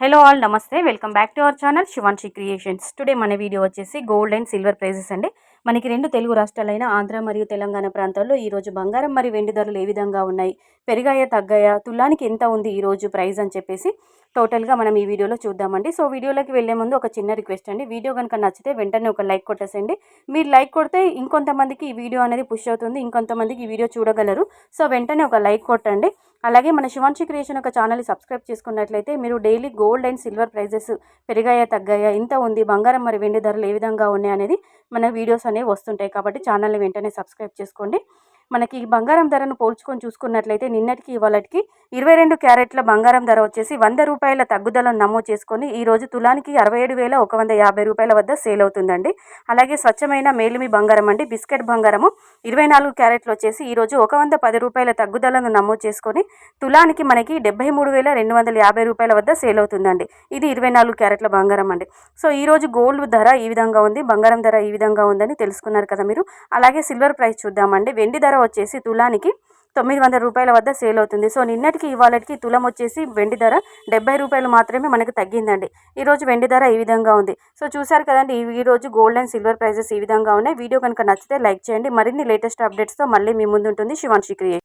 Hello all నమస్తే welcome back to our channel Shivanshi creations. Today మన video వచ్చేసి gold and silver prices అండి. మనకి రెండు తెలుగు రాష్ట్రాలైన ఆంధ్ర మరియు తెలంగాణ ప్రాంతాల్లో ఈరోజు బంగారం మరియు వెండి ధరలు ఏ విధంగా ఉన్నాయి, పెరిగాయా తగ్గాయా, తులానికి ఎంత ఉంది ఈరోజు ప్రైస్ అని చెప్పేసి టోటల్గా మనం ఈ వీడియోలో చూద్దామండి. సో వీడియోలోకి వెళ్లే ముందు ఒక చిన్న రిక్వెస్ట్ అండి, వీడియో కనుక నచ్చితే వెంటనే ఒక లైక్ కొట్టేసండి. మీరు లైక్ కొడితే ఇంకొంతమందికి ఈ వీడియో అనేది పుష్ అవుతుంది, ఇంకొంతమందికి ఈ వీడియో చూడగలరు. సో వెంటనే ఒక లైక్ కొట్టండి. అలాగే మన శివాన్షి క్రియేషన్ ఒక ఛానల్ని సబ్స్క్రైబ్ చేసుకున్నట్లయితే మీరు daily gold and silver prices పెరిగాయా తగ్గాయా, ఇంత ఉంది, బంగారం మరి వెండి ధరలు ఏ విధంగా ఉన్నాయి అనేది మన వీడియోస్ అనేవి వస్తుంటాయి. కాబట్టి ఛానల్ని వెంటనే సబ్స్క్రైబ్ చేసుకోండి. మనకి బంగారం ధరను పోల్చుకొని చూసుకున్నట్లయితే నిన్నటికి ఇవాళకి 22 క్యారెట్ల బంగారం ధర వచ్చేసి 100 రూపాయల తగ్గుదలను నమోదు చేసుకొని ఈరోజు తులానికి 67,150 రూపాయల వద్ద సేల్ అవుతుందండి. అలాగే స్వచ్ఛమైన మేలిమి బంగారం అండి, బిస్కెట్ బంగారము 24 క్యారెట్లు వచ్చేసి ఈరోజు 110 రూపాయల తగ్గుదలను నమోదు చేసుకొని తులానికి మనకి 73,250 రూపాయల వద్ద సేల్ అవుతుందండి. ఇది 24 క్యారెట్ల బంగారం అండి. సో ఈరోజు గోల్డ్ ధర ఈ విధంగా ఉంది, బంగారం ధర ఈ విధంగా ఉందని తెలుసుకున్నారు కదా మీరు. అలాగే సిల్వర్ ప్రైస్ చూద్దామండి. వెండి ధర వచ్చేసి తులానికి 900 రూపాయల వద్ద సేల్ అవుతుంది. సో నిన్నటికి ఇవాళకి తులం వచ్చేసి వెండి ధర 70 రూపాయలు మాత్రమే మనకు తగ్గిందండి. ఈరోజు వెండి ధర ఈ విధంగా ఉంది. సో చూసారు కదండి, ఈ రోజు గోల్డ్ అండ్ సిల్వర్ ప్రైజెస్ ఈ విధంగా ఉన్నాయి. వీడియో కనుక నచ్చితే లైక్ చేయండి. మరిన్ని లేటెస్ట్ అప్డేట్స్తో మళ్ళీ మీ ముందు ఉంటుంది శివాన్షి క్రియేషన్.